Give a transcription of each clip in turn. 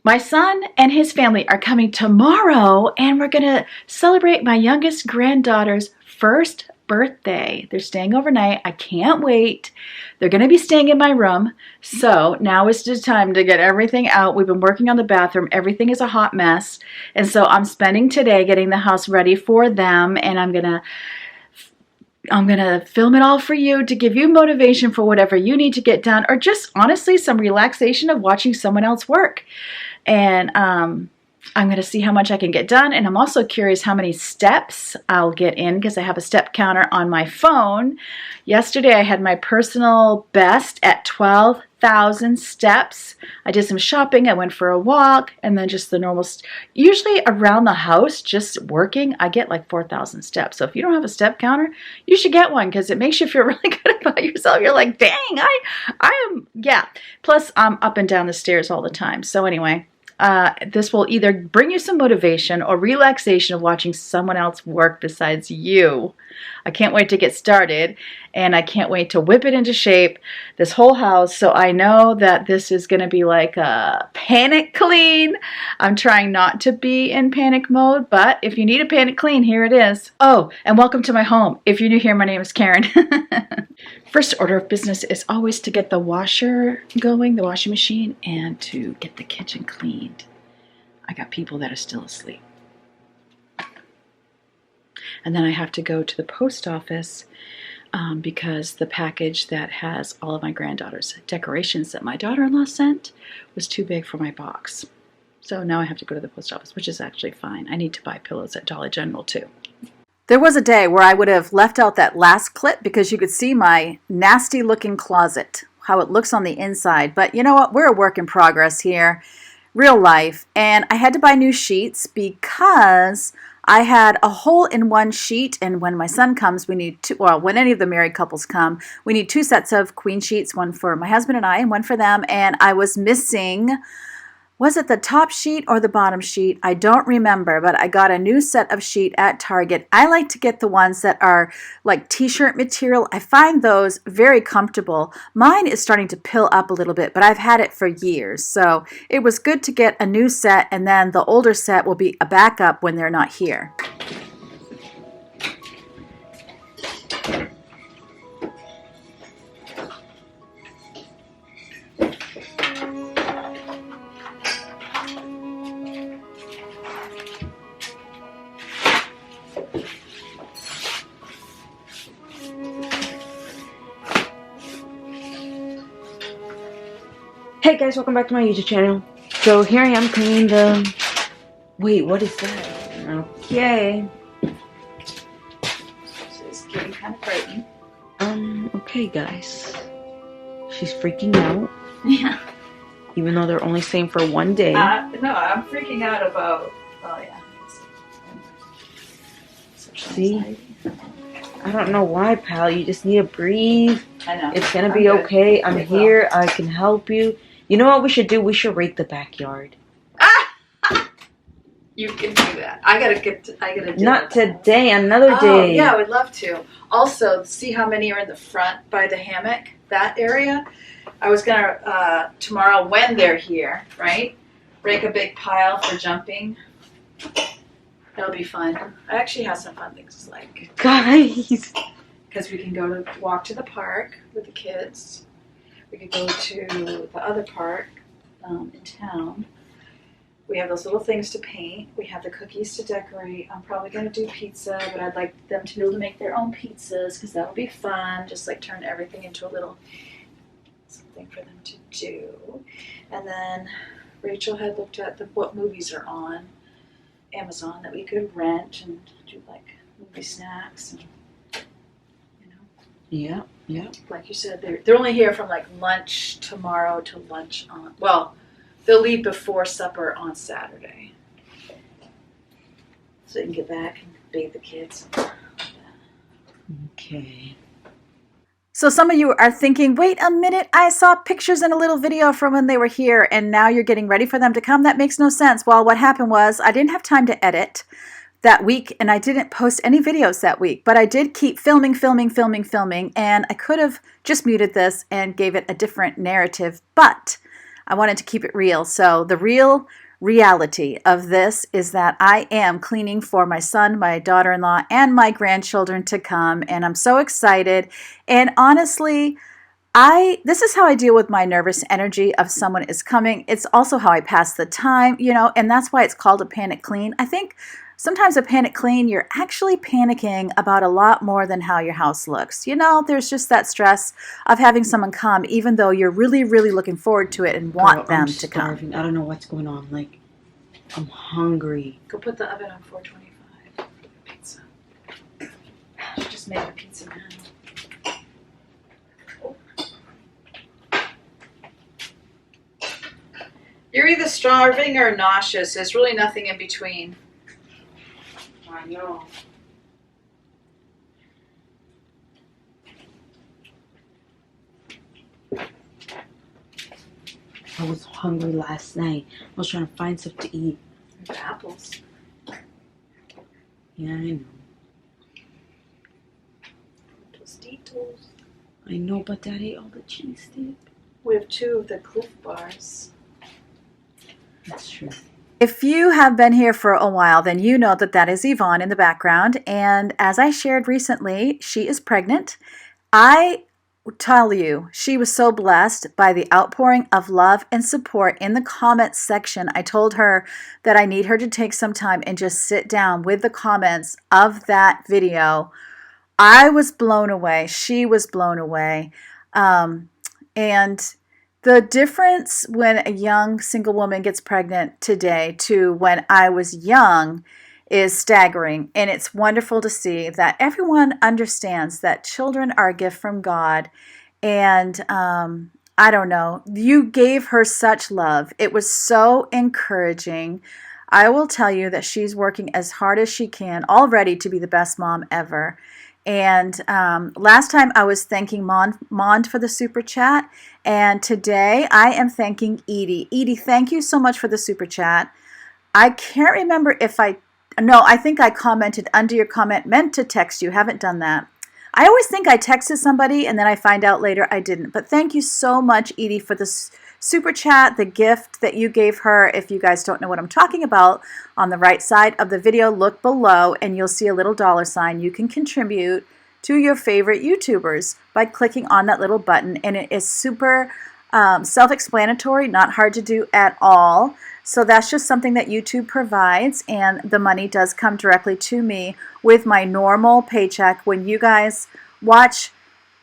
My son and his family are coming tomorrow, and we're going to celebrate my youngest granddaughter's first birthday. They're staying overnight. I can't wait. They're going to be staying in my room. So now is the time to get everything out. We've been working on the bathroom. Everything is a hot mess. And so I'm spending today getting the house ready for them, and I'm going to film it all for you to give you motivation for whatever you need to get done, or just honestly some relaxation of watching someone else work. And I'm going to see how much I can get done. And I'm also curious how many steps I'll get in, because I have a step counter on my phone. Yesterday I had my personal best at 12,000 steps. I did some shopping, I went for a walk, and then just the normal, usually around the house, just working, I get like 4,000 steps. So if you don't have a step counter, you should get one, because it makes you feel really good about yourself. You're like, dang, I am, yeah. Plus I'm up and down the stairs all the time. So anyway, this will either bring you some motivation or relaxation of watching someone else work besides you. I can't wait to get started, and I can't wait to whip it into shape, this whole house. So I know that this is going to be like a panic clean. I'm trying not to be in panic mode, but if you need a panic clean, here it is. Oh, and welcome to my home. If you're new here, my name is Karen. First order of business is always to get the washer going, the washing machine, and to get the kitchen cleaned. I got people that are still asleep. And then I have to go to the post office because the package that has all of my granddaughter's decorations that my daughter-in-law sent was too big for my box. So now I have to go to the post office, which is actually fine. I need to buy pillows at Dollar General too. There was a day where I would have left out that last clip because you could see my nasty looking closet, how it looks on the inside. But you know what? We're a work in progress here, real life. And I had to buy new sheets because I had a hole in one sheet, and when my son comes, we need two, well, when any of the married couples come, we need two sets of queen sheets, one for my husband and I and one for them. And I was missing, was it the top sheet or the bottom sheet? I don't remember, but I got a new set of sheet at Target. I like to get the ones that are like t-shirt material. I find those very comfortable. Mine is starting to pill up a little bit, but I've had it for years. So it was good to get a new set, and then the older set will be a backup when they're not here. Hey guys, welcome back to my YouTube channel. So here I am cleaning the... Wait, what is that? Okay. It's getting kind of frightened. Okay guys. She's freaking out. Yeah. Even though they're only staying for one day. No, I'm freaking out about, oh yeah. See? I don't know why, pal. You just need to breathe. I know. It's gonna be okay. I'm here. I can help you. You know what we should do? We should rake the backyard. You can do that. I gotta do Not that. today, another day. Yeah, I would love to. Also, see how many are in the front by the hammock, that area. I was gonna, tomorrow when they're here, right? Rake a big pile for jumping. That'll be fun. I actually have some fun things like, Guys. because we can go to walk to the park with the kids. We could go to the other park in town. We have those little things to paint. We have the cookies to decorate. I'm probably going to do pizza, but I'd like them to be able to make their own pizzas because that would be fun. Just like turn everything into a little something for them to do. And then Rachel had looked at what movies are on Amazon that we could rent and do like movie snacks and, you know. Yeah, yeah. Like you said, they're only here from like lunch tomorrow to lunch on, well, they'll leave before supper on Saturday. So you can get back and bathe the kids. Okay. So some of you are thinking, wait a minute, I saw pictures and a little video from when they were here and now you're getting ready for them to come? That makes no sense. Well, what happened was I didn't have time to edit that week and I didn't post any videos that week, but I did keep filming, and I could have just muted this and gave it a different narrative, but I wanted to keep it real. So the real reality of this is that I am cleaning for my son, my daughter-in-law, and my grandchildren to come, and I'm so excited. And honestly, this is how I deal with my nervous energy of someone is coming. It's also how I pass the time, and that's why it's called a panic clean. I think sometimes a panic clean, you're actually panicking about a lot more than how your house looks. There's just that stress of having someone come, even though you're really, really looking forward to it and want them to come. I don't know what's going on. Like, I'm hungry. Go put the oven on 425 for the pizza. I just made a pizza now. You're either starving or nauseous. There's really nothing in between. I know. I was hungry last night. I was trying to find stuff to eat. There's apples. Yeah, I know. Tostitos. I know, but Dad ate all the cheese dip. We have 2 of the Cliff Bars. That's true. If you have been here for a while, then you know that is Yvonne in the background. And as I shared recently, she is pregnant. I tell you, she was so blessed by the outpouring of love and support in the comments section. I told her that I need her to take some time and just sit down with the comments of that video. I was blown away. She was blown away. And the difference when a young single woman gets pregnant today to when I was young is staggering. And it's wonderful to see that everyone understands that children are a gift from God. And I don't know, you gave her such love. It was so encouraging. I will tell you that she's working as hard as she can already to be the best mom ever. And last time I was thanking Mond for the super chat, and today I am thanking Edie. Edie, thank you so much for the super chat. I can't remember if I think I commented under your comment, meant to text you, haven't done that. I always think I texted somebody and then I find out later I didn't. But thank you so much, Edie, for the super chat, the gift that you gave her. If you guys don't know what I'm talking about, on the right side of the video, look below and you'll see a little $sign. You can contribute to your favorite YouTubers by clicking on that little button, and it is super self-explanatory, not hard to do at all. So that's just something that YouTube provides, and the money does come directly to me with my normal paycheck. When you guys watch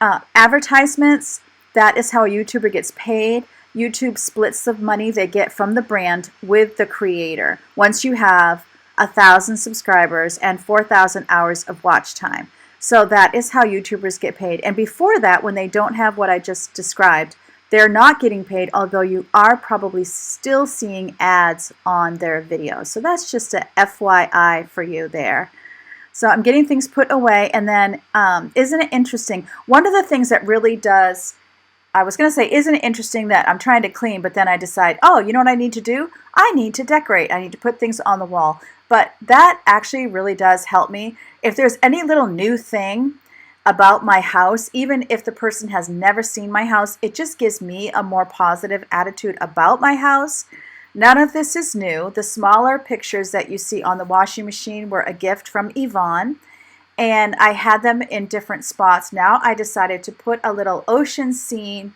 advertisements, that is how a YouTuber gets paid. YouTube splits the money they get from the brand with the creator once you have 1,000 subscribers and 4,000 hours of watch time. So that is how YouTubers get paid. And before that, when they don't have what I just described, they're not getting paid, although you are probably still seeing ads on their videos. So that's just a FYI for you there. So I'm getting things put away, and then isn't it interesting? One of the things that really does, I was going to say, isn't it interesting that I'm trying to clean, but then I decide, oh, you know what I need to do? I need to decorate. I need to put things on the wall. But that actually really does help me. If there's any little new thing about my house, even if the person has never seen my house, it just gives me a more positive attitude about my house. None of this is new. The smaller pictures that you see on the washing machine were a gift from Yvonne, and I had them in different spots. Now I decided to put a little ocean scene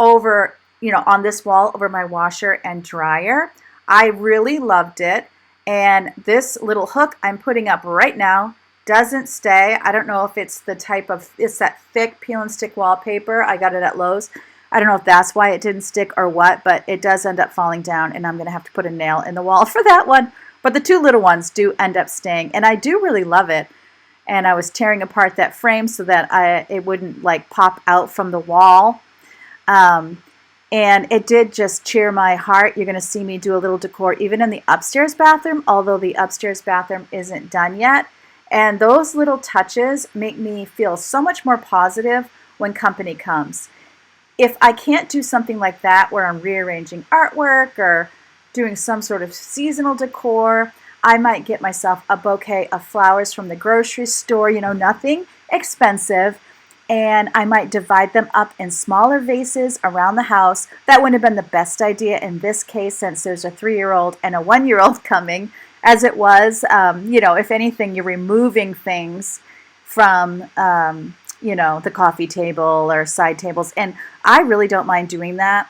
over, on this wall over my washer and dryer. I really loved it. And this little hook I'm putting up right now doesn't stay. I don't know if it's it's that thick peel and stick wallpaper. I got it at Lowe's. I don't know if that's why it didn't stick or what, but it does end up falling down, and I'm going to have to put a nail in the wall for that one. But the 2 little ones do end up staying, and I do really love it. And I was tearing apart that frame so that it wouldn't pop out from the wall. And it did just cheer my heart. You're going to see me do a little decor even in the upstairs bathroom, although the upstairs bathroom isn't done yet. And those little touches make me feel so much more positive when company comes. If I can't do something like that where I'm rearranging artwork or doing some sort of seasonal decor, I might get myself a bouquet of flowers from the grocery store, nothing expensive, and I might divide them up in smaller vases around the house. That wouldn't have been the best idea in this case, since there's a 3-year-old and a 1-year-old coming. As it was, if anything, you're removing things from, the coffee table or side tables, and I really don't mind doing that.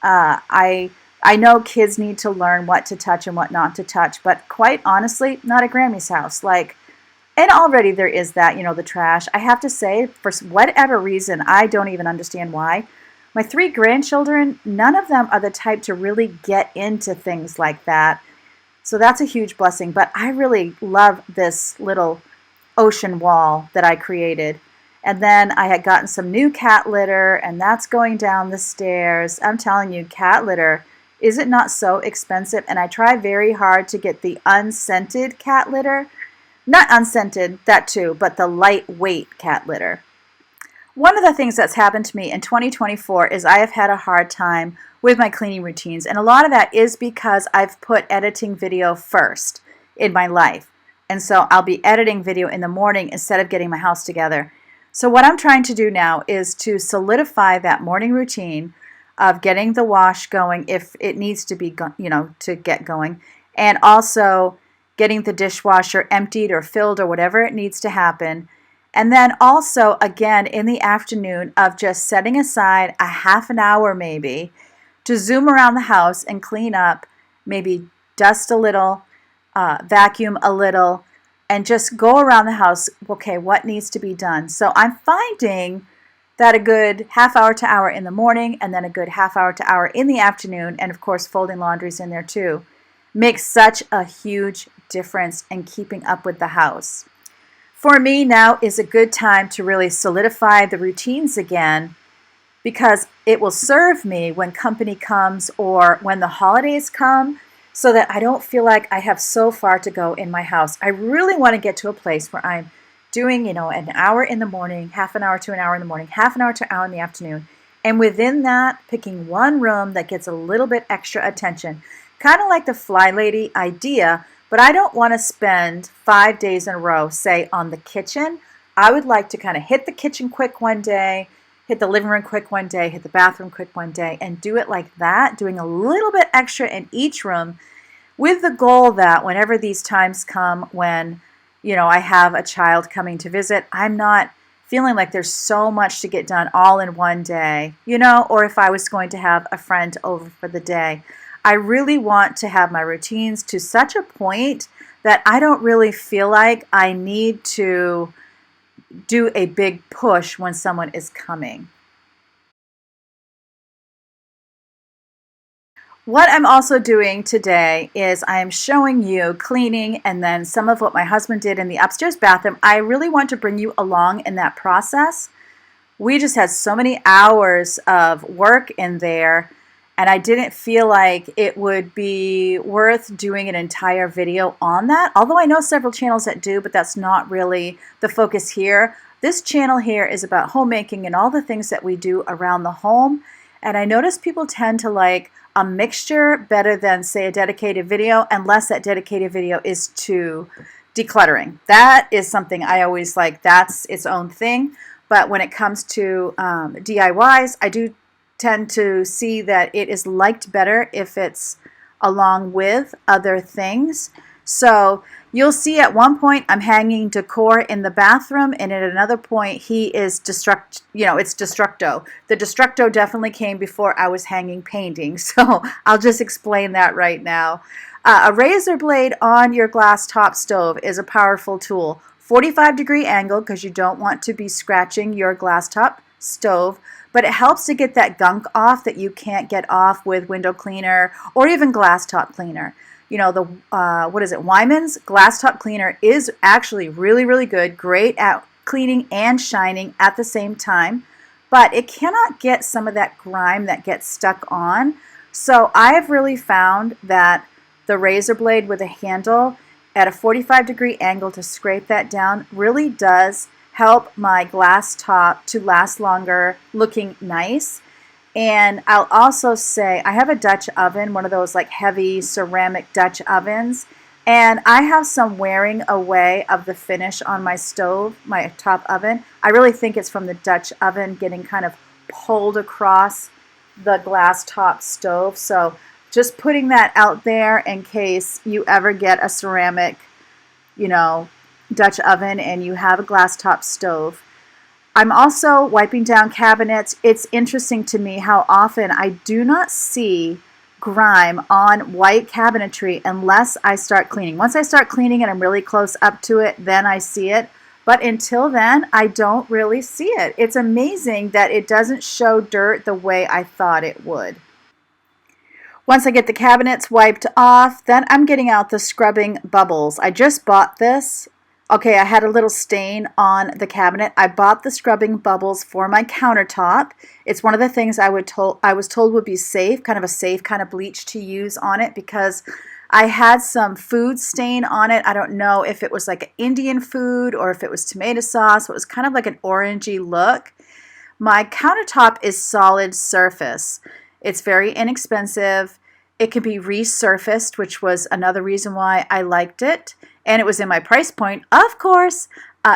I know kids need to learn what to touch and what not to touch, but quite honestly, not at Grammy's house. And already there is that, the trash. I have to say, for whatever reason, I don't even understand why. My 3 grandchildren, none of them are the type to really get into things like that. So that's a huge blessing. But I really love this little ocean wall that I created. And then I had gotten some new cat litter, and that's going down the stairs. I'm telling you, cat litter, is it not so expensive? And I try very hard to get the unscented cat litter. Not unscented, that too, but the lightweight cat litter. One of the things that's happened to me in 2024 is I have had a hard time with my cleaning routines. And a lot of that is because I've put editing video first in my life. And so I'll be editing video in the morning instead of getting my house together. So what I'm trying to do now is to solidify that morning routine of getting the wash going if it needs to be, to get going. And also getting the dishwasher emptied or filled or whatever it needs to happen. And then also, again, in the afternoon of just setting aside a half an hour maybe to zoom around the house and clean up, maybe dust a little, vacuum a little, and just go around the house, okay, what needs to be done? So I'm finding that a good half hour to hour in the morning and then a good half hour to hour in the afternoon, and of course folding laundry's in there too, makes such a huge difference in keeping up with the house. For me, now is a good time to really solidify the routines again, because it will serve me when company comes or when the holidays come, so that I don't feel like I have so far to go in my house. I really want to get to a place where I'm doing, an hour in the morning, half an hour to an hour in the morning, half an hour to an hour in the afternoon, and within that, picking one room that gets a little bit extra attention. Kind of like the Fly Lady idea, but I don't want to spend 5 days in a row, say, on the kitchen. I would like to kind of hit the kitchen quick one day, hit the living room quick one day, hit the bathroom quick one day, and do it like that, doing a little bit extra in each room, with the goal that whenever these times come when, I have a child coming to visit, I'm not feeling like there's so much to get done all in one day, or if I was going to have a friend over for the day. I really want to have my routines to such a point that I don't really feel like I need to do a big push when someone is coming. What I'm also doing today is I am showing you cleaning and then some of what my husband did in the upstairs bathroom. I really want to bring you along in that process. We just had so many hours of work in there, and I didn't feel like it would be worth doing an entire video on that. Although I know several channels that do, but that's not really the focus here. This channel here is about homemaking and all the things that we do around the home. And I notice people tend to like a mixture better than, say, a dedicated video, unless that dedicated video is to decluttering. That is something I always like. That's its own thing. But when it comes to DIYs, I do tend to see that it is liked better if it's along with other things. So you'll see at one point I'm hanging decor in the bathroom, and at another point he is it's Destructo. The Destructo definitely came before I was hanging paintings, so I'll just explain that right now. A razor blade on your glass top stove is a powerful tool. 45-degree angle, because you don't want to be scratching your glass top stove, but it helps to get that gunk off that you can't get off with window cleaner or even glass top cleaner. Wyman's glass top cleaner is actually really, really good, great at cleaning and shining at the same time, but it cannot get some of that grime that gets stuck on. So I have really found that the razor blade with a handle at a 45-degree angle to scrape that down really does help my glass top to last longer, looking nice. And I'll also say I have a Dutch oven, one of those like heavy ceramic Dutch ovens And I have some wearing away of the finish on my stove, my top oven. I really think it's from the Dutch oven getting kind of pulled across the glass top stove. So just putting that out there in case you ever get a ceramic, you know, Dutch oven and you have a glass top stove. I'm also wiping down cabinets. It's interesting to me how often I do not see grime on white cabinetry unless I start cleaning. Once I start cleaning and I'm really close up to it, then I see it. But until then, I don't really see it. It's amazing that it doesn't show dirt the way I thought it would. Once I get the cabinets wiped off, then I'm getting out the scrubbing bubbles. I just bought this. Okay, I had a little stain on the cabinet. I bought the scrubbing bubbles for my countertop. It's one of the things I was told would be safe, kind of a safe kind of bleach to use on it because I had some food stain on it. I don't know if it was like Indian food or if it was tomato sauce. It was kind of like an orangey look. My countertop is solid surface. It's very inexpensive. It can be resurfaced, which was another reason why I liked it. And it was in my price point, of course.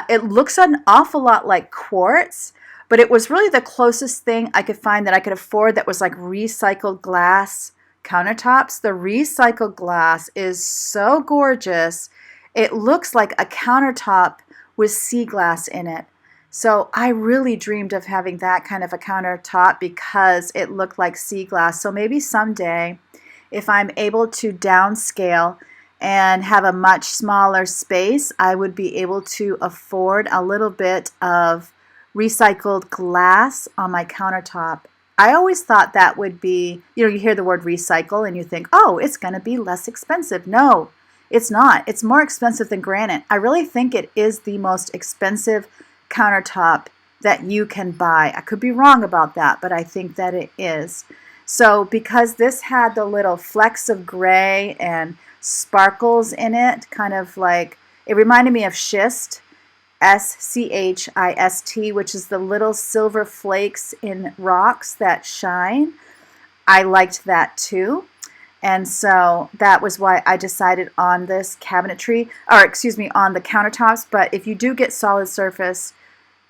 It looks an awful lot like quartz, but it was really the closest thing I could find that I could afford that was like recycled glass countertops. The recycled glass is so gorgeous. It looks like a countertop with sea glass in it. So I really dreamed of having that kind of a countertop because it looked like sea glass. So maybe someday, if I'm able to downscale and have a much smaller space, I would be able to afford a little bit of recycled glass on my countertop. I always thought that would be, you hear the word recycle and you think, oh, it's going to be less expensive. No, it's not. It's more expensive than granite. I really think it is the most expensive countertop that you can buy. I could be wrong about that, but I think that it is. So because this had the little flecks of gray and sparkles in it, kind of like, it reminded me of schist, schist, which is the little silver flakes in rocks that shine. I liked that too. And so that was why I decided on this cabinetry, or excuse me, on the countertops. But if you do get solid surface,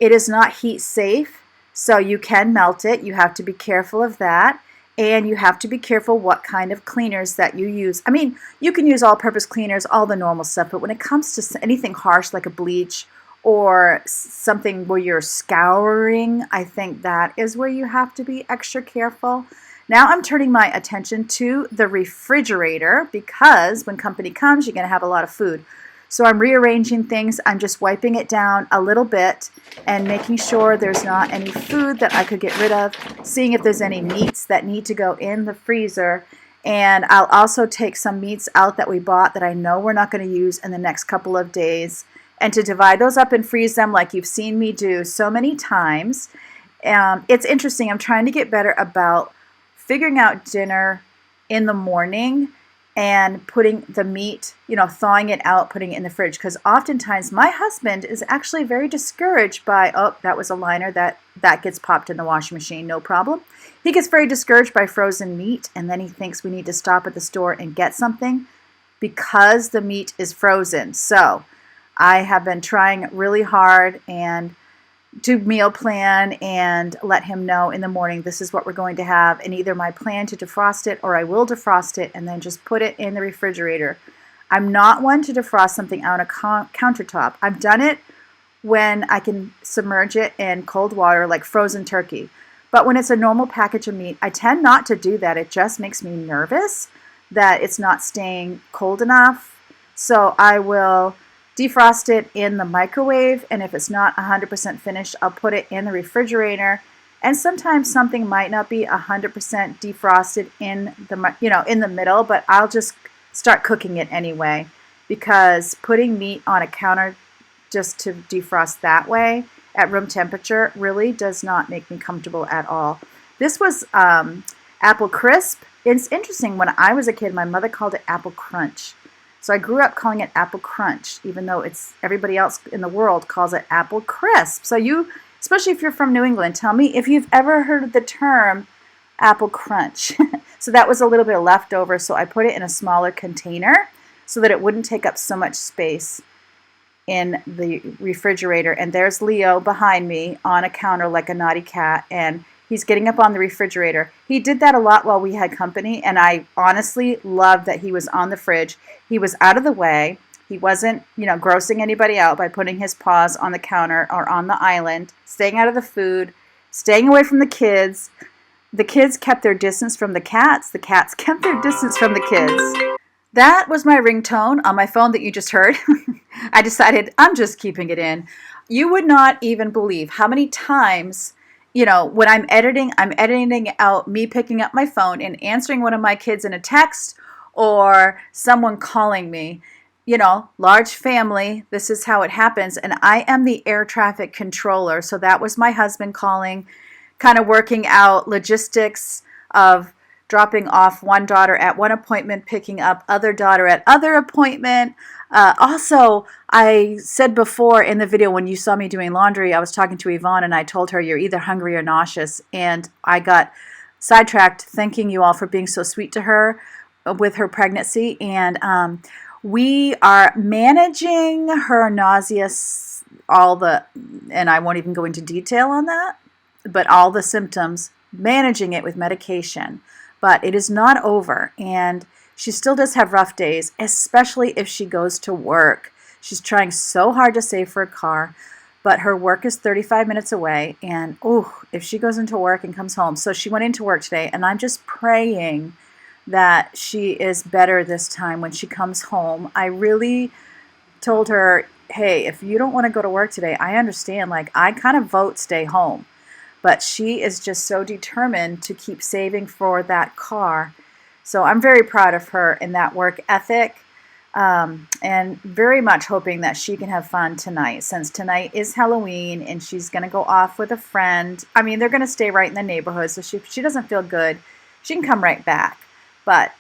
it is not heat safe, so you can melt it. You have to be careful of that. And you have to be careful what kind of cleaners that you use. I mean, you can use all-purpose cleaners, all the normal stuff, but when it comes to anything harsh like a bleach or something where you're scouring, I think that is where you have to be extra careful. Now I'm turning my attention to the refrigerator because when company comes, you're going to have a lot of food. So I'm rearranging things. I'm just wiping it down a little bit and making sure there's not any food that I could get rid of, seeing if there's any meats that need to go in the freezer. And I'll also take some meats out that we bought that I know we're not going to use in the next couple of days, and to divide those up and freeze them like you've seen me do so many times. It's interesting. I'm trying to get better about figuring out dinner in the morning and putting the meat, thawing it out, putting it in the fridge. Because oftentimes my husband is actually very discouraged by, oh, that was a liner that gets popped in the washing machine, no problem. He gets very discouraged by frozen meat, and then he thinks we need to stop at the store and get something because the meat is frozen. So I have been trying really hard and to meal plan and let him know in the morning this is what we're going to have, and either my plan to defrost it or I will defrost it and then just put it in the refrigerator. I'm not one to defrost something on a countertop. I've done it when I can submerge it in cold water like frozen turkey, but when it's a normal package of meat, I tend not to do that. It just makes me nervous that it's not staying cold enough. So I will defrost it in the microwave, and if it's not 100% finished, I'll put it in the refrigerator. And sometimes something might not be 100% defrosted in the middle, but I'll just start cooking it anyway, because putting meat on a counter just to defrost that way at room temperature really does not make me comfortable at all. This was apple crisp. It's interesting, when I was a kid, my mother called it apple crunch. So I grew up calling it apple crunch, even though everybody else in the world calls it apple crisp. So you, especially if you're from New England, tell me if you've ever heard of the term apple crunch. So that was a little bit of leftover, so I put it in a smaller container so that it wouldn't take up so much space in the refrigerator. And there's Leo behind me on a counter like a naughty cat, and he's getting up on the refrigerator. He did that a lot while we had company, and I honestly loved that he was on the fridge. He was out of the way. He wasn't, grossing anybody out by putting his paws on the counter or on the island, staying out of the food, staying away from the kids. The kids kept their distance from the cats. The cats kept their distance from the kids. That was my ringtone on my phone that you just heard. I decided I'm just keeping it in. You would not even believe how many times, when I'm editing out me picking up my phone and answering one of my kids in a text or someone calling me. Large family, this is how it happens. And I am the air traffic controller. So that was my husband calling, kind of working out logistics of dropping off one daughter at one appointment, picking up other daughter at other appointment. Also, I said before in the video when you saw me doing laundry, I was talking to Yvonne and I told her you're either hungry or nauseous. And I got sidetracked thanking you all for being so sweet to her with her pregnancy. And we are managing her nausea, and I won't even go into detail on that, but all the symptoms, managing it with medication. But it is not over, and she still does have rough days, especially if she goes to work. She's trying so hard to save for a car, but her work is 35 minutes away, and if she goes into work and comes home. So she went into work today, and I'm just praying that she is better this time when she comes home. I really told her, hey, if you don't want to go to work today, I understand. I kind of vote stay home. But she is just so determined to keep saving for that car. So I'm very proud of her in that work ethic, and very much hoping that she can have fun tonight, since tonight is Halloween and she's going to go off with a friend. I mean, they're going to stay right in the neighborhood, so if she doesn't feel good, she can come right back. But,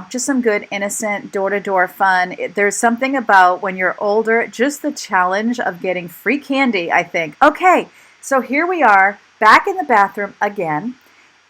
just some good, innocent, door-to-door fun. There's something about when you're older, just the challenge of getting free candy, I think. Okay, so here we are. Back in the bathroom again,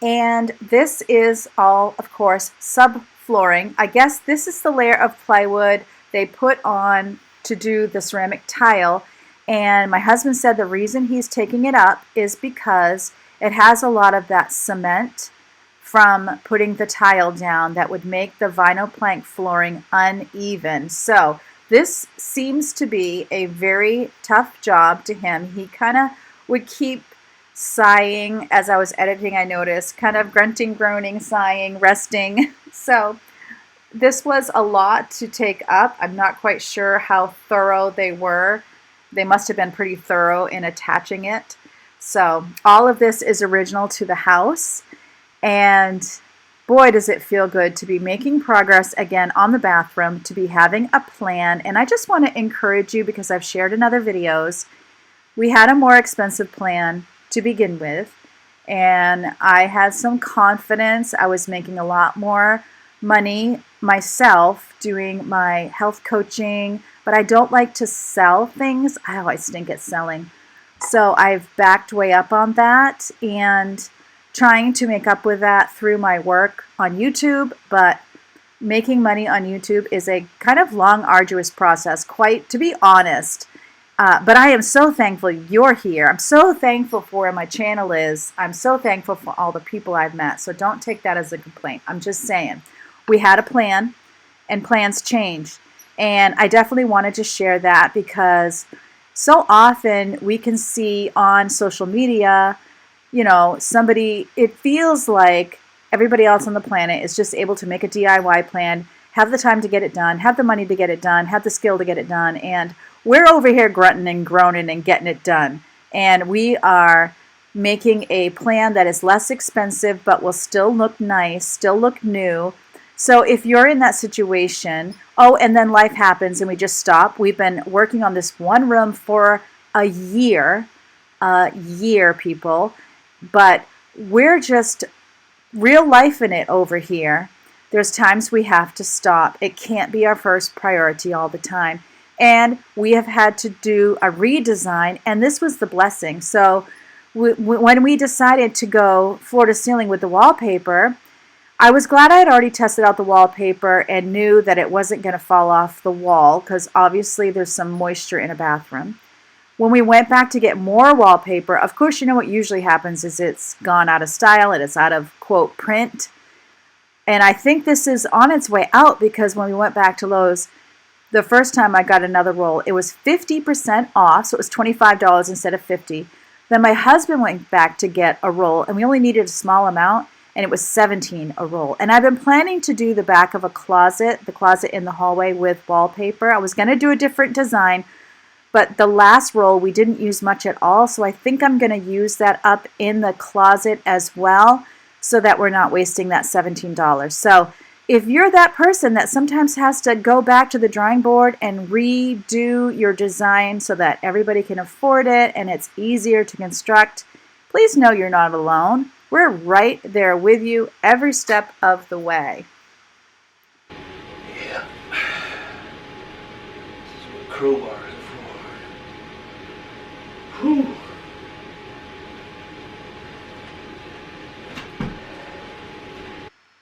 and this is all, of course, subflooring. I guess this is the layer of plywood they put on to do the ceramic tile, and my husband said the reason he's taking it up is because it has a lot of that cement from putting the tile down that would make the vinyl plank flooring uneven. So this seems to be a very tough job to him. He kind of would keep sighing as I was editing. I noticed kind of grunting, groaning, sighing, resting. So this was a lot to take up. I'm not quite sure how thorough they were. They must have been pretty thorough in attaching it. So all of this is original to the house, and boy, does it feel good to be making progress again on the bathroom, to be having a plan. And I just want to encourage you, because I've shared in other videos, we had a more expensive plan to begin with, and I had some confidence. I was making a lot more money myself doing my health coaching, but I don't like to sell things. I stink at selling. So I've backed way up on that and trying to make up with that through my work on YouTube, but making money on YouTube is a kind of long, arduous process, quite, to be honest. But I am so thankful you're here. I'm so thankful for where my channel is. I'm so thankful for all the people I've met. So don't take that as a complaint. I'm just saying, we had a plan, and plans change. And I definitely wanted to share that, because so often we can see on social media, somebody, it feels like everybody else on the planet is just able to make a DIY plan, have the time to get it done, have the money to get it done, have the skill to get it done, and we're over here grunting and groaning and getting it done. And we are making a plan that is less expensive but will still look nice, still look new. So if you're in that situation, and then life happens and we just stop. We've been working on this one room for a year, people, but we're just real life in it over here. There's times we have to stop. It can't be our first priority all the time. And we have had to do a redesign, and this was the blessing. So when we decided to go floor to ceiling with the wallpaper, I was glad I had already tested out the wallpaper and knew that it wasn't going to fall off the wall because obviously there's some moisture in a bathroom. When we went back to get more wallpaper, of course, you know what usually happens is it's gone out of style and it's out of, quote, print. And I think this is on its way out because when we went back to Lowe's, the first time I got another roll, it was 50% off, so it was $25 instead of $50. Then my husband went back to get a roll, and we only needed a small amount, and it was $17 a roll. And I've been planning to do the back of a closet, the closet in the hallway with wallpaper. I was going to do a different design, but the last roll we didn't use much at all, so I think I'm going to use that up in the closet as well so that we're not wasting that $17. So if you're that person that sometimes has to go back to the drawing board and redo your design so that everybody can afford it and it's easier to construct, please know you're not alone. We're right there with you every step of the way. Yeah. This is what crowbars are for. Whew.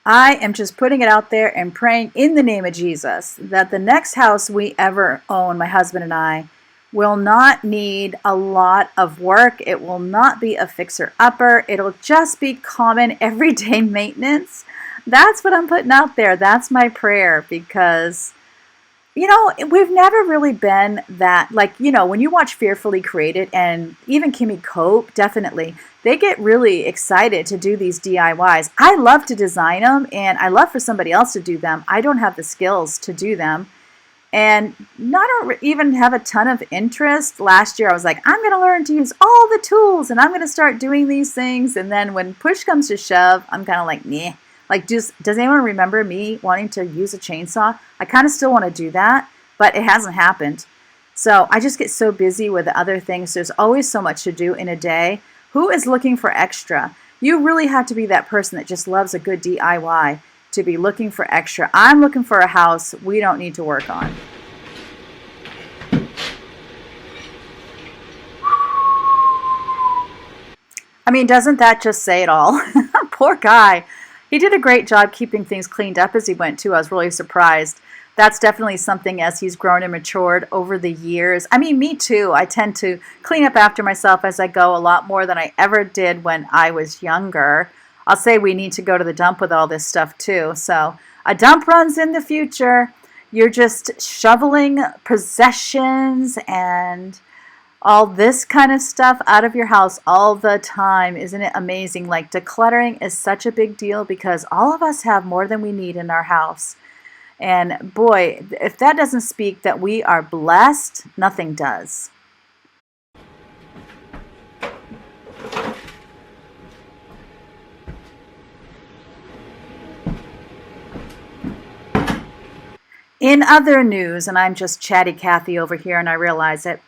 I am just putting it out there and praying in the name of Jesus that the next house we ever own, my husband and I, will not need a lot of work. It will not be a fixer-upper. It'll just be common everyday maintenance. That's what I'm putting out there. That's my prayer because, you know, we've never really been that, like, you know, when you watch Fearfully Created and even Kimmy Cope, definitely, they get really excited to do these DIYs. I love to design them and I love for somebody else to do them. I don't have the skills to do them and not even have a ton of interest. Last year I was like, I'm going to learn to use all the tools and I'm going to start doing these things. And then when push comes to shove, I'm kind of like, nah. Like, does anyone remember me wanting to use a chainsaw? I kind of still want to do that, but it hasn't happened. So I just get so busy with other things. There's always so much to do in a day. Who is looking for extra? You really have to be that person that just loves a good DIY to be looking for extra. I'm looking for a house we don't need to work on. I mean, doesn't that just say it all? Poor guy. He did a great job keeping things cleaned up as he went too. I was really surprised. That's definitely something as he's grown and matured over the years. I mean, me too. I tend to clean up after myself as I go a lot more than I ever did when I was younger. I'll say we need to go to the dump with all this stuff too. So a dump run's in the future. You're just shoveling possessions and all this kind of stuff out of your house all the time. Isn't it amazing? Like, decluttering is such a big deal because all of us have more than we need in our house. And boy, if that doesn't speak that we are blessed, nothing does. In other news, and I'm just chatty Cathy over here and I realize it,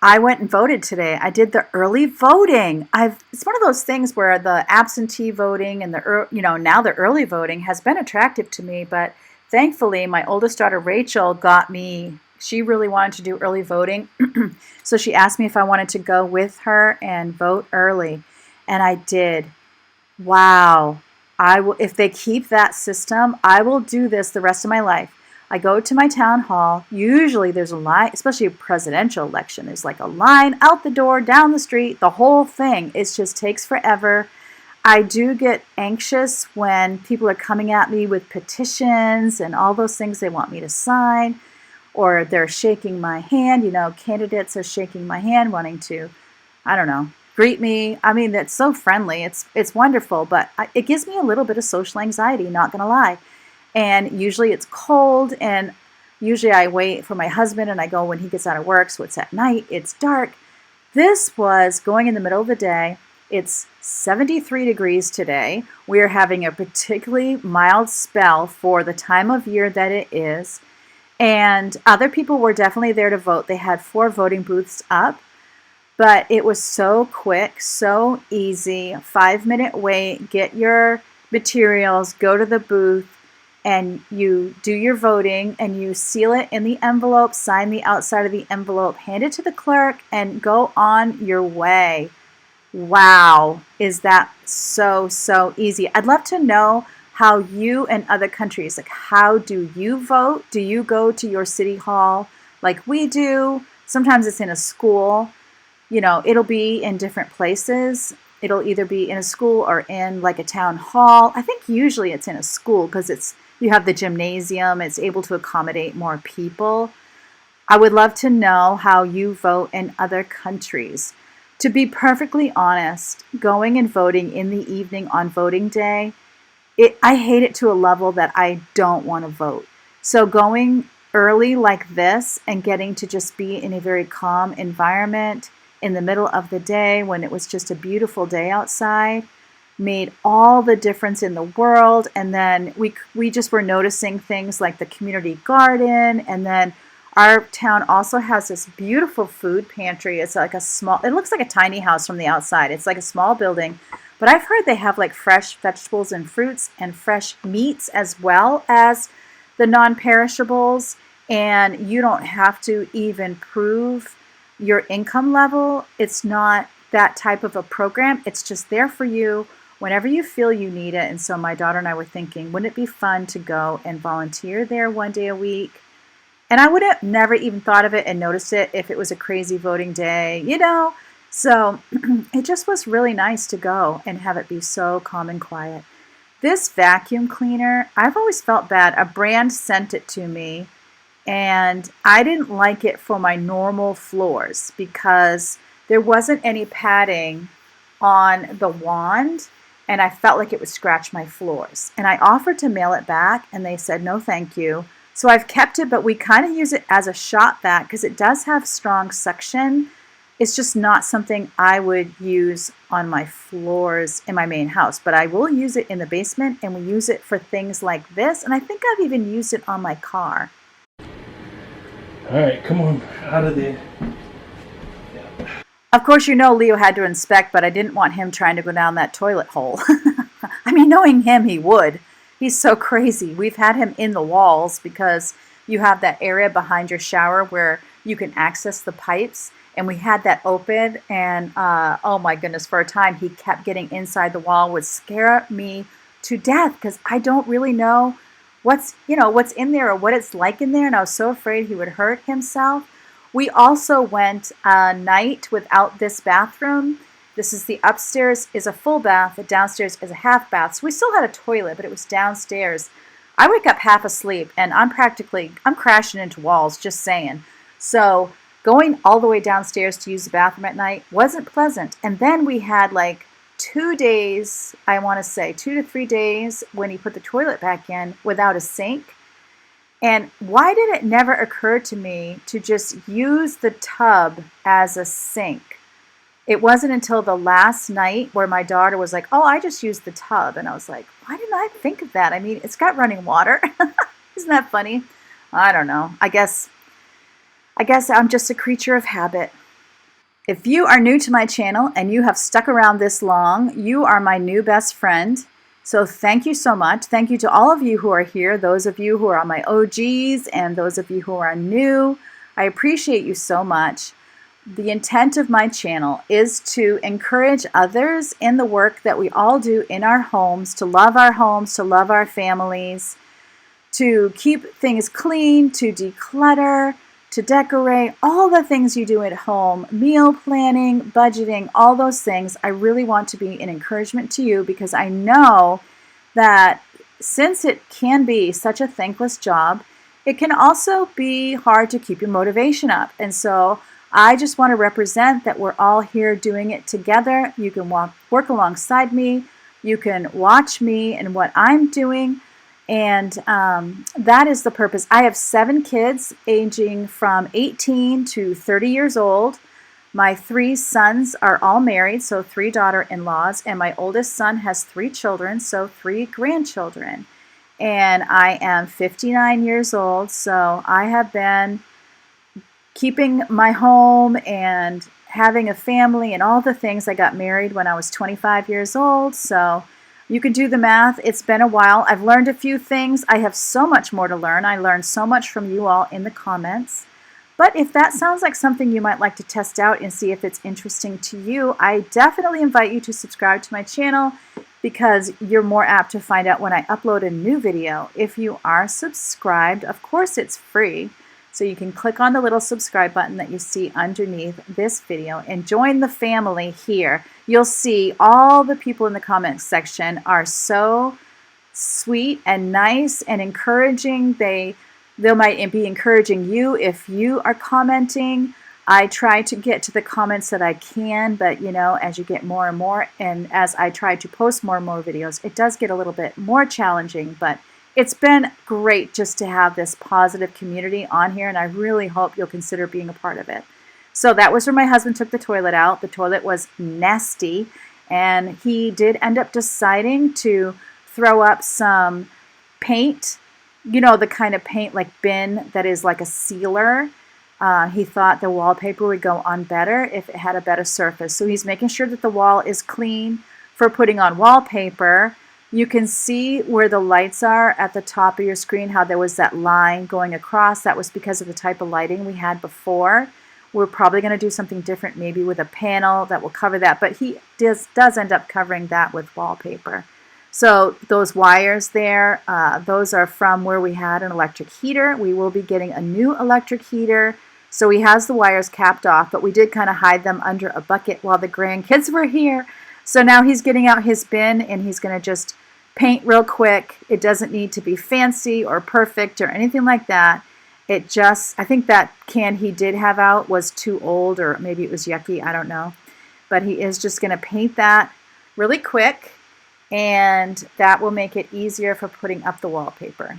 I went and voted today. I did the early voting. It's one of those things where the absentee voting and now the early voting has been attractive to me, but thankfully my oldest daughter Rachel got me. She really wanted to do early voting, so she asked me if I wanted to go with her and vote early, and I did. Wow. If they keep that system, I will do this the rest of my life. I go to my town hall. Usually there's a line, especially a presidential election. There's like a line out the door, down the street, the whole thing. It just takes forever. I do get anxious when people are coming at me with petitions and all those things they want me to sign, or they're shaking my hand. You know, candidates are shaking my hand wanting to, I don't know, greet me. I mean, it's so friendly. It's wonderful, but it gives me a little bit of social anxiety, not going to lie. And usually it's cold, and usually I wait for my husband and I go when he gets out of work, so it's at night, it's dark. This was going in the middle of the day. It's 73 degrees today. We are having a particularly mild spell for the time of year that it is. And other people were definitely there to vote. They had 4 voting booths up, but it was so quick, so easy. 5-minute wait, get your materials, go to the booth, and you do your voting and you seal it in the envelope, sign the outside of the envelope, hand it to the clerk, and go on your way. Wow, is that so easy? I'd love to know how you and other countries, like how do you vote? Do you go to your city hall like we do? Sometimes it's in a school. You know, it'll be in different places. It'll either be in a school or in like a town hall. I think usually it's in a school because it's you have the gymnasium, it's able to accommodate more people. I would love to know how you vote in other countries. To be perfectly honest, going and voting in the evening on voting day, I hate it to a level that I don't want to vote. So going early like this and getting to just be in a very calm environment in the middle of the day when it was just a beautiful day outside made all the difference in the world. And then we just were noticing things like the community garden, and then our town also has this beautiful food pantry. It's like a small, it looks like a tiny house from the outside. It's like a small building, but I've heard they have like fresh vegetables and fruits and fresh meats as well as the non-perishables. And you don't have to even prove your income level. It's not that type of a program. It's just there for you whenever you feel you need it. And so my daughter and I were thinking, wouldn't it be fun to go and volunteer there one day a week? And I would have never even thought of it and noticed it if it was a crazy voting day, you know? So it just was really nice to go and have it be so calm and quiet. This vacuum cleaner, I've always felt bad. A brand sent it to me, and I didn't like it for my normal floors because there wasn't any padding on the wand, and I felt like it would scratch my floors. And I offered to mail it back, and they said, no, thank you. So I've kept it, but we kind of use it as a shop vac because it does have strong suction. It's just not something I would use on my floors in my main house, but I will use it in the basement, and we use it for things like this. And I think I've even used it on my car. All right, come on, out of there. Of course, you know Leo had to inspect, but I didn't want him trying to go down that toilet hole. I mean, knowing him, he would. He's so crazy. We've had him in the walls because you have that area behind your shower where you can access the pipes. And we had that open, and oh my goodness, for a time he kept getting inside the wall, would scare me to death because I don't really know what's in there or what it's like in there, and I was so afraid he would hurt himself. We also went a night without this bathroom. This is the upstairs is a full bath, the downstairs is a half bath. So we still had a toilet, but it was downstairs. I wake up half asleep and I'm crashing into walls, just saying. So going all the way downstairs to use the bathroom at night wasn't pleasant. And then we had like 2 days, I want to say 2 to 3 days when he put the toilet back in without a sink. And why did it never occur to me to just use the tub as a sink? It wasn't until the last night where my daughter was like, oh, I just used the tub. And I was like, why didn't I think of that? I mean, it's got running water. Isn't that funny? I don't know. I guess I'm just a creature of habit. If you are new to my channel and you have stuck around this long, you are my new best friend. So thank you so much. Thank you to all of you who are here, those of you who are my OGs and those of you who are new. I appreciate you so much. The intent of my channel is to encourage others in the work that we all do in our homes, to love our families, to keep things clean, to declutter, to decorate, all the things you do at home, meal planning, budgeting, all those things. I really want to be an encouragement to you because I know that since it can be such a thankless job, it can also be hard to keep your motivation up. And so I just want to represent that we're all here doing it together. You can work alongside me. You can watch me and what I'm doing. And that is the purpose. I have 7 kids aging from 18 to 30 years old. My 3 sons are all married, so 3 daughter-in-laws. And my oldest son has 3 children, so 3 grandchildren. And I am 59 years old, so I have been keeping my home and having a family and all the things. I got married when I was 25 years old, so you can do the math. It's been a while. I've learned a few things. I have so much more to learn. I learned so much from you all in the comments. But if that sounds like something you might like to test out and see if it's interesting to you, I definitely invite you to subscribe to my channel because you're more apt to find out when I upload a new video. If you are subscribed, of course it's free. So you can click on the little subscribe button that you see underneath this video and join the family here. You'll see all the people in the comments section are so sweet and nice and encouraging. They might be encouraging you if you are commenting. I try to get to the comments that I can, but you know, as you get more and more, and as I try to post more and more videos, it does get a little bit more challenging, but it's been great just to have this positive community on here, and I really hope you'll consider being a part of it. So that was where my husband took the toilet out. The toilet was nasty, and he did end up deciding to throw up some paint, you know, the kind of paint like bin that is like a sealer. He thought the wallpaper would go on better if it had a better surface. So he's making sure that the wall is clean for putting on wallpaper. You can see where the lights are at the top of your screen, how there was that line going across. That was because of the type of lighting we had before. We're probably going to do something different, maybe with a panel that will cover that, but he does end up covering that with wallpaper. So those wires there, those are from where we had an electric heater. We will be getting a new electric heater. So he has the wires capped off, but we did kind of hide them under a bucket while the grandkids were here. So now he's getting out his bin and he's going to just paint real quick. It doesn't need to be fancy or perfect or anything like that. It just, I think that can he did have out was too old, or maybe it was yucky, I don't know. But he is just going to paint that really quick, and that will make it easier for putting up the wallpaper.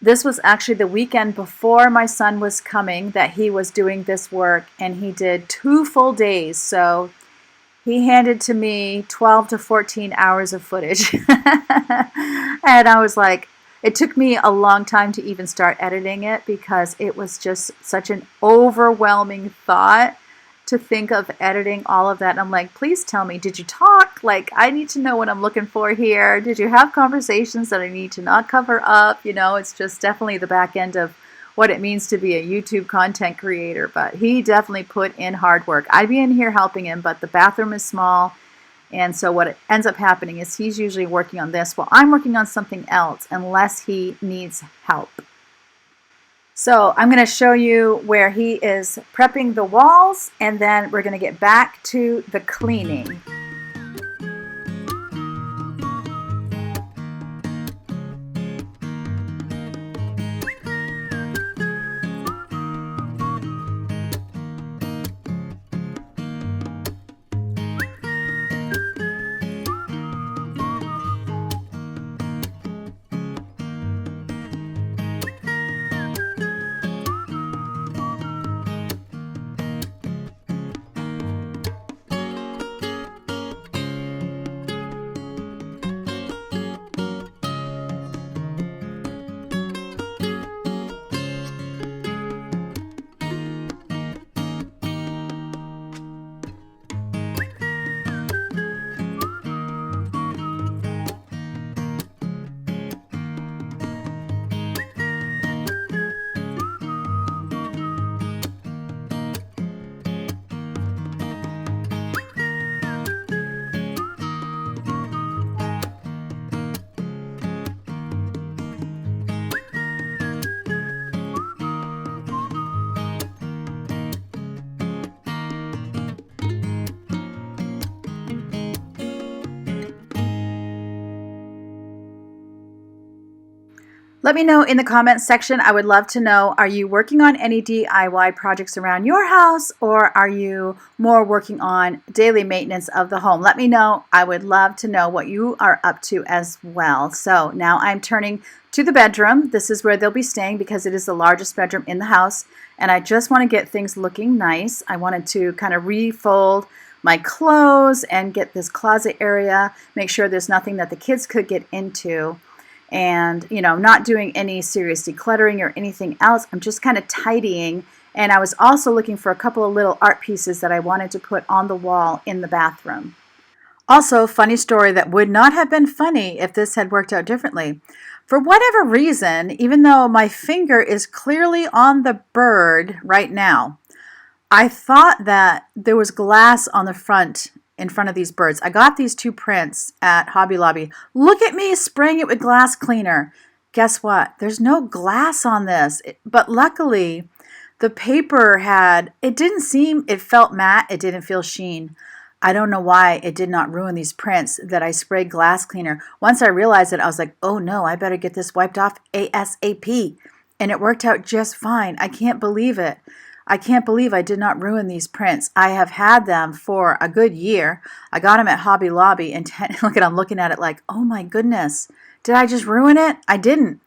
This was actually the weekend before my son was coming that he was doing this work, and he did 2 full days. So he handed to me 12 to 14 hours of footage. And I was like, it took me a long time to even start editing it because it was just such an overwhelming thought to think of editing all of that. And I'm like, please tell me, did you talk? Like, I need to know what I'm looking for here. Did you have conversations that I need to not cover up? You know, it's just definitely the back end of what it means to be a YouTube content creator. But he definitely put in hard work. I'd be in here helping him, but the bathroom is small. And so what ends up happening is he's usually working on this while I'm working on something else unless he needs help. So I'm going to show you where he is prepping the walls, and then we're going to get back to the cleaning. Let me know in the comments section. I would love to know, are you working on any DIY projects around your house, or are you more working on daily maintenance of the home? Let me know. I would love to know what you are up to as well. So now I'm turning to the bedroom. This is where they'll be staying because it is the largest bedroom in the house, and I just want to get things looking nice. I wanted to kind of refold my clothes and get this closet area, make sure there's nothing that the kids could get into. And, you know, not doing any serious decluttering or anything else. I'm just kind of tidying. And I was also looking for a couple of little art pieces that I wanted to put on the wall in the bathroom. Also, funny story that would not have been funny if this had worked out differently. For whatever reason, even though my finger is clearly on the bird right now, I thought that there was glass on the front in front of these birds. I got these 2 prints at Hobby Lobby. Look at me spraying it with glass cleaner. Guess what? There's no glass on this. But luckily, the paper it felt matte. It didn't feel sheen. I don't know why it did not ruin these prints that I sprayed glass cleaner. Once I realized it, I was like, oh no, I better get this wiped off ASAP. And it worked out just fine. I can't believe it. I can't believe I did not ruin these prints. I have had them for a good year. I got them at Hobby Lobby, and I'm looking at it like, oh my goodness, did I just ruin it? I didn't.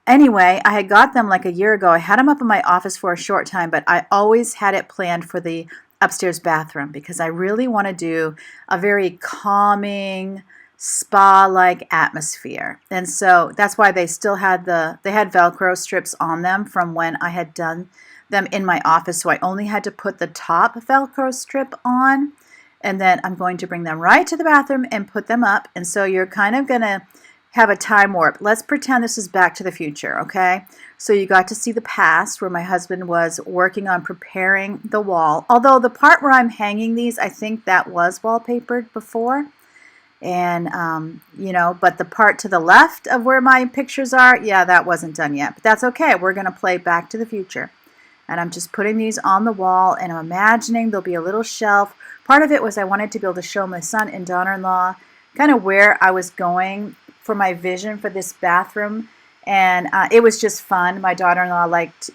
Anyway, I had got them like a year ago. I had them up in my office for a short time, but I always had it planned for the upstairs bathroom because I really want to do a very calming, spa-like atmosphere. And so that's why they still had they had Velcro strips on them from when I had done them in my office. So I only had to put the top Velcro strip on, and then I'm going to bring them right to the bathroom and put them up. And so you're kind of going to have a time warp. Let's pretend this is Back to the Future, okay? So you got to see the past where my husband was working on preparing the wall. Although the part where I'm hanging these, I think that was wallpapered before. And, but the part to the left of where my pictures are, yeah, that wasn't done yet. But that's okay. We're going to play Back to the Future. And I'm just putting these on the wall, and I'm imagining there'll be a little shelf. Part of it was I wanted to be able to show my son and daughter-in-law kind of where I was going for my vision for this bathroom. And it was just fun. My daughter-in-law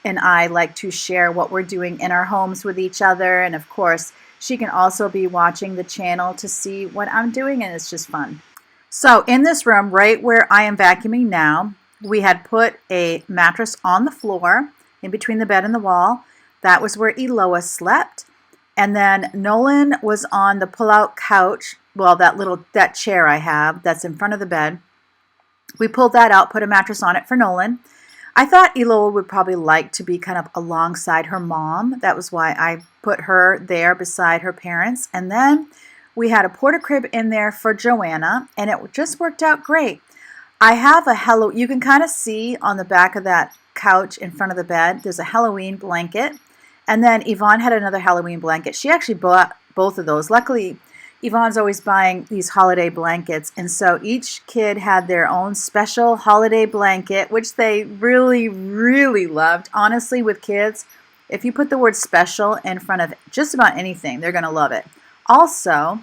and I like to share what we're doing in our homes with each other. And of course, she can also be watching the channel to see what I'm doing, and it's just fun. So in this room, right where I am vacuuming now, we had put a mattress on the floor in between the bed and the wall. That was where Eloa slept. And then Nolan was on the pull-out couch, well, that chair I have that's in front of the bed. We pulled that out, put a mattress on it for Nolan. I thought Eloa would probably like to be kind of alongside her mom. That was why I put her there beside her parents. And then we had a porta crib in there for Joanna, and it just worked out great. I have you can kind of see on the back of that couch in front of the bed, there's a Halloween blanket. And then Yvonne had another Halloween blanket. She actually bought both of those. Luckily, Yvonne's always buying these holiday blankets, and so each kid had their own special holiday blanket, which they really, really loved. Honestly, with kids, if you put the word special in front of just about anything, they're going to love it. Also,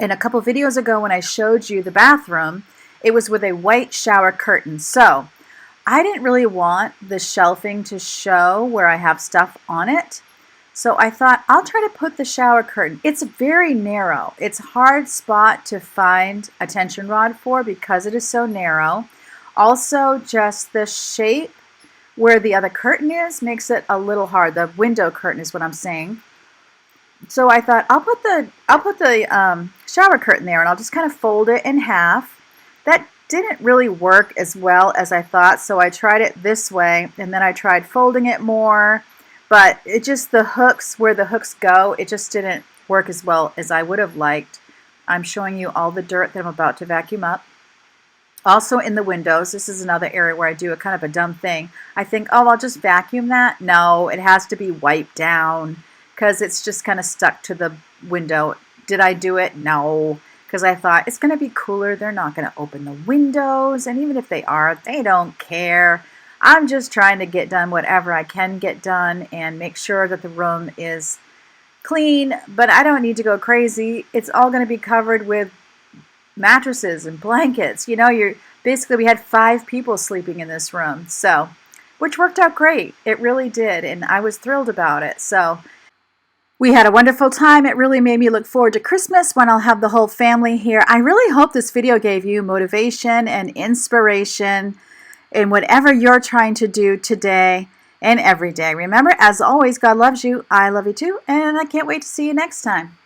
in a couple videos ago when I showed you the bathroom, it was with a white shower curtain. So I didn't really want the shelving to show where I have stuff on it. So I thought I'll try to put the shower curtain. It's very narrow. It's a hard spot to find a tension rod for because it is so narrow. Also, just the shape where the other curtain is makes it a little hard. The window curtain is what I'm saying. So I thought I'll put the shower curtain there, and I'll just kind of fold it in half. That didn't really work as well as I thought, so I tried it this way, and then I tried folding it more. But it just, the hooks, where the hooks go, it just didn't work as well as I would have liked. I'm showing you all the dirt that I'm about to vacuum up. Also in the windows, this is another area where I do a kind of a dumb thing. I think, oh, I'll just vacuum that. No, it has to be wiped down because it's just kind of stuck to the window. Did I do it? No, because I thought it's going to be cooler. They're not going to open the windows, and even if they are, they don't care. I'm just trying to get done whatever I can get done and make sure that the room is clean, but I don't need to go crazy. It's all going to be covered with mattresses and blankets. Basically we had 5 people sleeping in this room, so, which worked out great. It really did, and I was thrilled about it. So we had a wonderful time. It really made me look forward to Christmas when I'll have the whole family here. I really hope this video gave you motivation and inspiration in whatever you're trying to do today and every day. Remember, as always, God loves you. I love you too, and I can't wait to see you next time.